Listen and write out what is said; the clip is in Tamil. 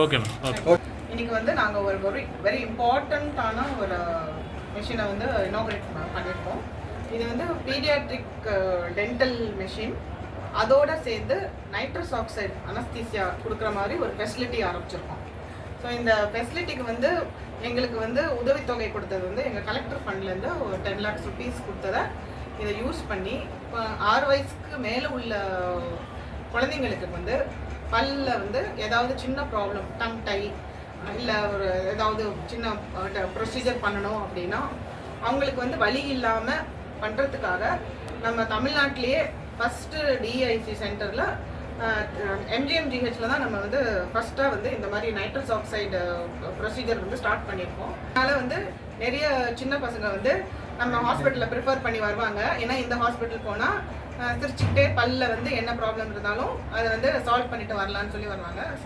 Okay ma'am. ஓகே. இன்னைக்கு வந்து நாங்கள் ஒரு வெரி இம்பார்ட்டண்ட்டான ஒரு மிஷினை வந்து இனாகுரேட் பண்ணியிருக்கோம். இது வந்து பீடியாட்ரிக் டென்டல் மிஷின். அதோடு சேர்ந்து நைட்ரஸ் ஆக்சைடு அனஸ்தீசியா கொடுக்குற மாதிரி ஒரு ஃபெசிலிட்டி ஆரம்பிச்சிருக்கோம். ஸோ இந்த ஃபெசிலிட்டிக்கு வந்து எங்களுக்கு வந்து உதவித்தொகை கொடுத்தது வந்து எங்கள் கலெக்டர் ஃபண்ட்லேருந்து ஒரு 10 lakhs rupees கொடுத்ததை இதை யூஸ் பண்ணி இப்போ 6 வயசுக்கு மேலே உள்ள குழந்தைங்களுக்கு வந்து பல்ல வந்து ஏதாவது சின்ன ப்ராப்ளம், டங் டை இல்லை ஒரு ஏதாவது சின்ன ப்ரொசீஜர் பண்ணணும் அப்படின்னா அவங்களுக்கு வந்து வலி இல்லாமல் பண்ணுறதுக்காக நம்ம தமிழ்நாட்டிலேயே ஃபஸ்ட்டு டிஐசி சென்டரில் எம்ஜிஎம்ஜிஹெச்சில் தான் நம்ம வந்து ஃபஸ்ட்டாக வந்து இந்த மாதிரி நைட்ரஸ் ஆக்சைடு ப்ரொசீஜர் வந்து ஸ்டார்ட் பண்ணியிருக்கோம். அதனால் வந்து நிறைய சின்ன பசங்க வந்து நம்ம ஹாஸ்பிட்டலில் ப்ரிஃபர் பண்ணி வருவாங்க. ஏன்னா இந்த ஹாஸ்பிட்டல் போனால் சிரிச்சுக்கிட்டே பல்ல வந்து என்ன ப்ராப்ளம் இருந்தாலும் அதை வந்து சால்வ் பண்ணிட்டு வரலான்னு சொல்லி வருவாங்க. ஸோ